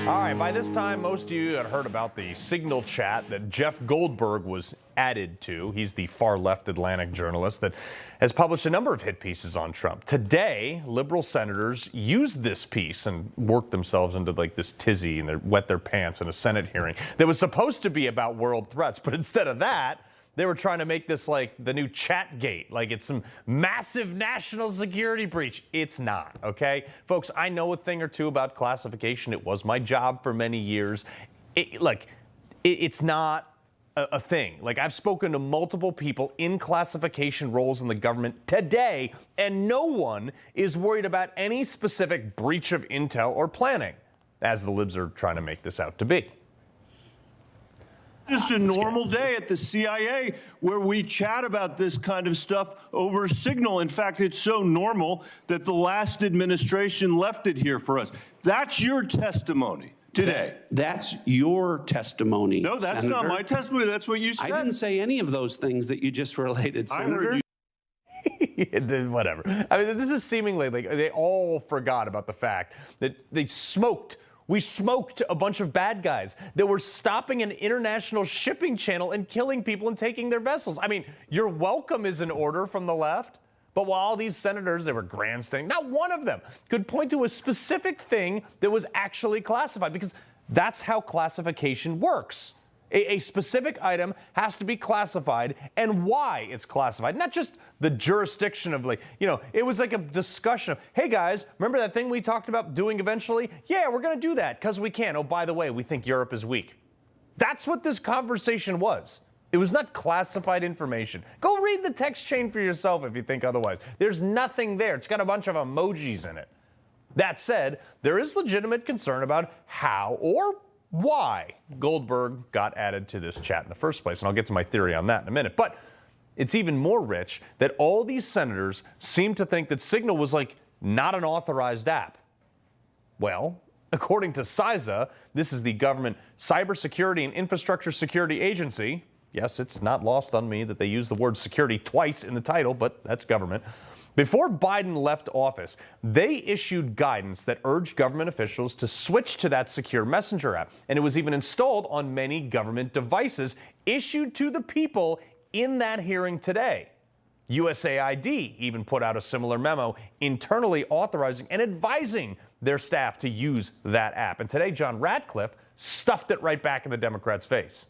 All right, by this time, most of you had heard about the Signal chat that Jeff Goldberg was added to. He's the far-left Atlantic journalist that has published a number of hit pieces on Trump. Today, liberal senators used this piece and worked themselves into like this tizzy and they wet their pants in a Senate hearing that was supposed to be about world threats. But instead of that, they were trying to make this like the new chat gate, like it's some massive national security breach. It's not, okay? Folks, I know a thing or two about classification. It was my job for many years. It's not a thing. Like, I've spoken to multiple people in classification roles in the government today, and no one is worried about any specific breach of intel or planning, as the libs are trying to make this out to be. Just a normal day at the CIA where we chat about this kind of stuff over Signal. In fact, it's so normal that the last administration left it here for us. That's your testimony today. That's your testimony. No, that's Senator. not my testimony. That's what you said. I didn't say any of those things that you just related, Senator. Whatever. I mean, this is seemingly like they all forgot about the fact that we smoked a bunch of bad guys that were stopping an international shipping channel and killing people and taking their vessels. I mean, your welcome is in order from the left. But while all these senators, they were grandstanding, not one of them could point to a specific thing that was actually classified, because that's how classification works. A specific item has to be classified and why it's classified, not just the jurisdiction of it was like a discussion of, hey guys, remember that thing we talked about doing eventually? Yeah, we're going to do that because we can. Oh, by the way, we think Europe is weak. That's what this conversation was. It was not classified information. Go read the text chain for yourself if you think otherwise. There's nothing there. It's got a bunch of emojis in it. That said, there is legitimate concern about how or why Goldberg got added to this chat in the first place, and I'll get to my theory on that in a minute. But it's even more rich that all these senators seem to think that Signal was not an authorized app. Well, according to CISA, this is the government Cybersecurity and Infrastructure Security Agency. Yes, it's not lost on me that they use the word security twice in the title, but that's government. Before Biden left office, they issued guidance that urged government officials to switch to that secure messenger app. And it was even installed on many government devices issued to the people in that hearing today. USAID even put out a similar memo internally authorizing and advising their staff to use that app. And today, John Ratcliffe stuffed it right back in the Democrats' face.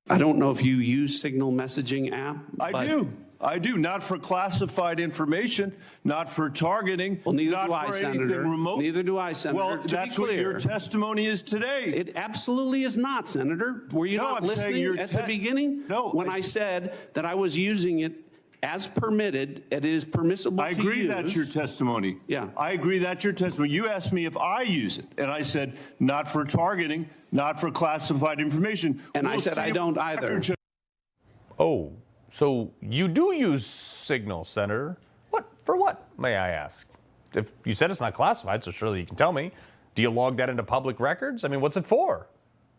I don't know if you use Signal messaging app. I do. Not for classified information, not for targeting. Well, neither not do I, for Senator. Remote. Neither do I, Senator. Well, that's what your testimony is today. It absolutely is not, Senator. Were you not listening at the beginning? No. When I said that I was using it as permitted, it is permissible to use. I agree that's your testimony. Yeah. I agree that's your testimony. You asked me if I use it, and I said not for targeting, not for classified information. And I said I don't either. Oh, so you do use Signal, Senator. For what, may I ask? If you said it's not classified, so surely you can tell me. Do you log that into public records? I mean, what's it for?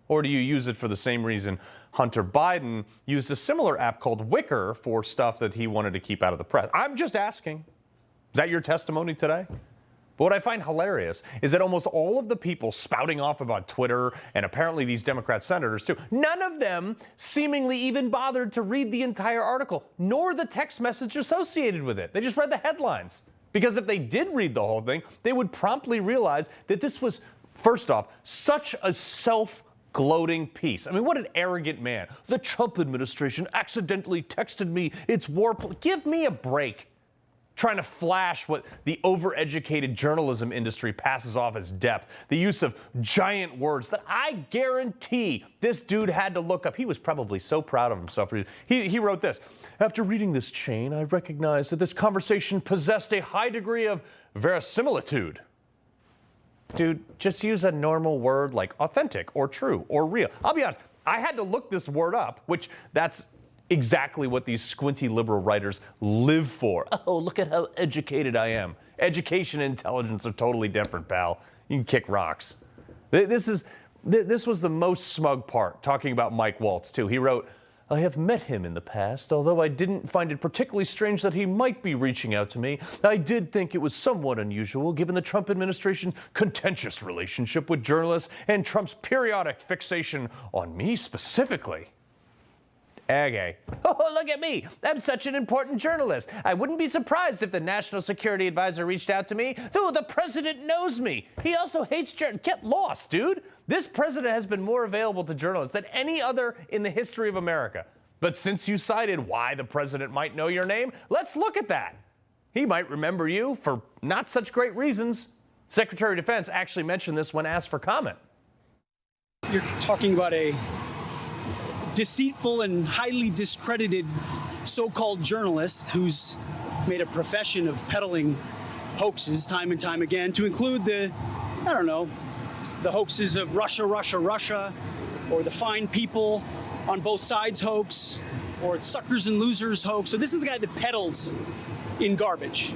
Or do you use it for the same reason Hunter Biden used a similar app called Wicker for stuff that he wanted to keep out of the press? I'm just asking. Is that your testimony today? But what I find hilarious is that almost all of the people spouting off about Twitter, and apparently these Democrat senators too, none of them seemingly even bothered to read the entire article, nor the text message associated with it. They just read the headlines. Because if they did read the whole thing, they would promptly realize that this was, first off, such a self-gloating piece. I mean, what an arrogant man. The Trump administration accidentally texted me its war. Give me a break. Trying to flash what the overeducated journalism industry passes off as depth. The use of giant words that I guarantee this dude had to look up. He was probably so proud of himself. He wrote this. After reading this chain, I recognized that this conversation possessed a high degree of verisimilitude. Dude, just use a normal word like authentic or true or real. I'll be honest, I had to look this word up, which that's exactly what these squinty liberal writers live for. Oh, look at how educated I am. Education and intelligence are totally different, pal. You can kick rocks. This was the most smug part, talking about Mike Waltz, too. He wrote, I have met him in the past, although I didn't find it particularly strange that he might be reaching out to me. I did think it was somewhat unusual given the Trump administration's contentious relationship with journalists and Trump's periodic fixation on me specifically. Okay. Oh, look at me. I'm such an important journalist. I wouldn't be surprised if the National Security Advisor reached out to me. Though the president knows me. He also hates journalists. Get lost, dude. This president has been more available to journalists than any other in the history of America. But since you cited why the president might know your name, let's look at that. He might remember you for not such great reasons. Secretary of Defense actually mentioned this when asked for comment. You're talking about a deceitful and highly discredited so-called journalist who's made a profession of peddling hoaxes time and time again, to include the hoaxes of Russia, Russia, Russia, or the fine people on both sides hoax, or suckers and losers hoax. So this is the guy that peddles in garbage.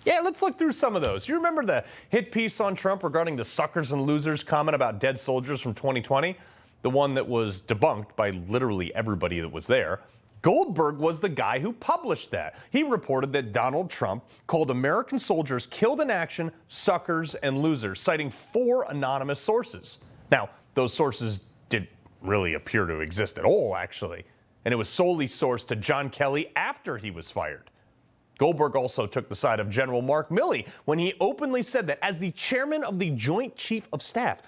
Yeah, let's look through some of those. You remember the hit piece on Trump regarding the suckers and losers comment about dead soldiers from 2020? The one that was debunked by literally everybody that was there. Goldberg was the guy who published that. He reported that Donald Trump called American soldiers killed in action suckers and losers, citing 4 anonymous sources. Now, those sources didn't really appear to exist at all, actually, and it was solely sourced to John Kelly after he was fired. Goldberg also took the side of General Mark Milley when he openly said that as the chairman of the Joint Chief of Staff,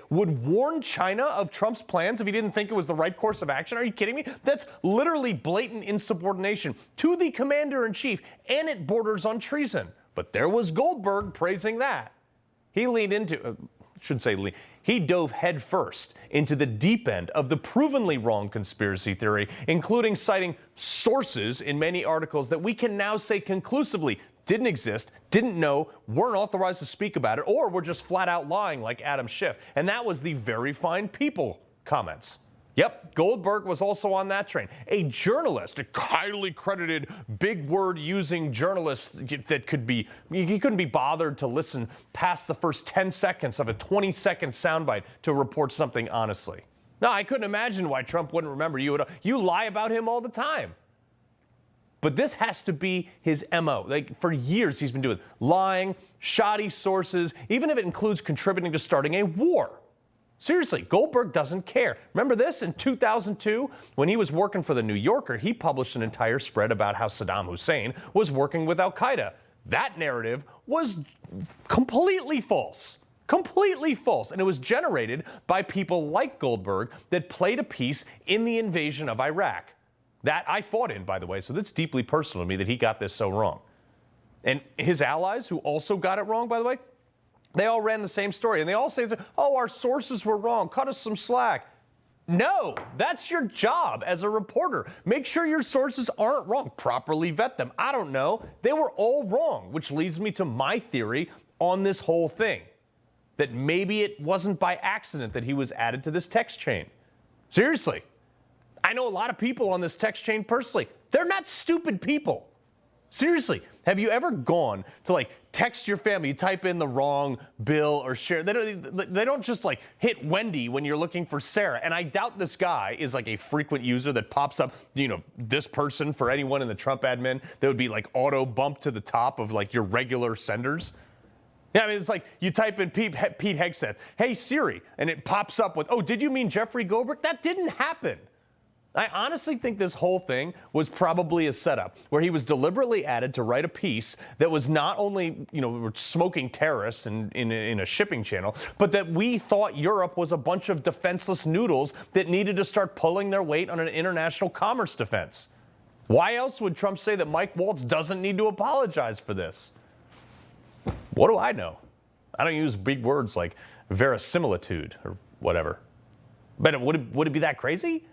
would warn China of Trump's plans if he didn't think it was the right course of action. Are you kidding me? That's literally blatant insubordination to the commander-in-chief, and it borders on treason. But there was Goldberg praising that. He leaned into, he dove headfirst into the deep end of the provenly wrong conspiracy theory, including citing sources in many articles that we can now say conclusively didn't exist, didn't know, weren't authorized to speak about it, or were just flat out lying like Adam Schiff. And that was the very fine people comments. Yep, Goldberg was also on that train. A journalist, a highly credited, big word using journalist that he couldn't be bothered to listen past the first 10 seconds of a 20-second soundbite to report something honestly. No, I couldn't imagine why Trump wouldn't remember you at all. You lie about him all the time. But this has to be his MO. For years he's been doing lying, shoddy sources, even if it includes contributing to starting a war. Seriously, Goldberg doesn't care. Remember this? In 2002, when he was working for The New Yorker, he published an entire spread about how Saddam Hussein was working with al-Qaeda. That narrative was completely false. Completely false. And it was generated by people like Goldberg that played a piece in the invasion of Iraq. That I fought in, by the way, so that's deeply personal to me that he got this so wrong. And his allies, who also got it wrong, by the way, they all ran the same story, and they all say, oh, our sources were wrong. Cut us some slack. No, that's your job as a reporter. Make sure your sources aren't wrong. Properly vet them. I don't know. They were all wrong, which leads me to my theory on this whole thing, that maybe it wasn't by accident that he was added to this text chain. Seriously. I know a lot of people on this text chain personally. They're not stupid people. Seriously, have you ever gone to text your family, you type in the wrong Bill or Sharon? They don't just hit Wendy when you're looking for Sarah. And I doubt this guy is a frequent user that pops up, this person for anyone in the Trump admin that would be auto bump to the top of your regular senders. Yeah, I mean, it's you type in Pete Hegseth, hey Siri, and it pops up with, oh, did you mean Jeffrey Goldberg? That didn't happen. I honestly think this whole thing was probably a setup where he was deliberately added to write a piece that was not only, smoking terrorists in a shipping channel, but that we thought Europe was a bunch of defenseless noodles that needed to start pulling their weight on an international commerce defense. Why else would Trump say that Mike Waltz doesn't need to apologize for this? What do I know? I don't use big words like verisimilitude or whatever. But would it be that crazy?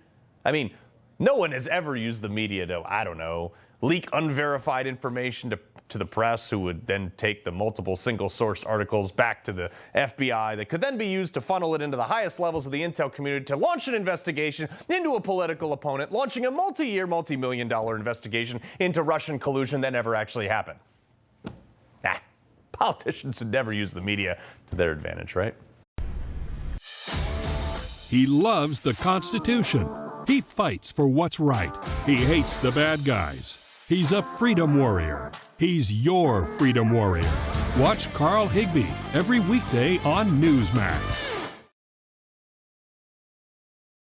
I mean, no one has ever used the media to, leak unverified information to the press, who would then take the multiple single-sourced articles back to the FBI that could then be used to funnel it into the highest levels of the intel community to launch an investigation into a political opponent, launching a multi-year, multi-million-dollar investigation into Russian collusion that never actually happened. Politicians should never use the media to their advantage, right? He loves the Constitution. He fights for what's right. He hates the bad guys. He's a freedom warrior. He's your freedom warrior. Watch Carl Higbie every weekday on Newsmax.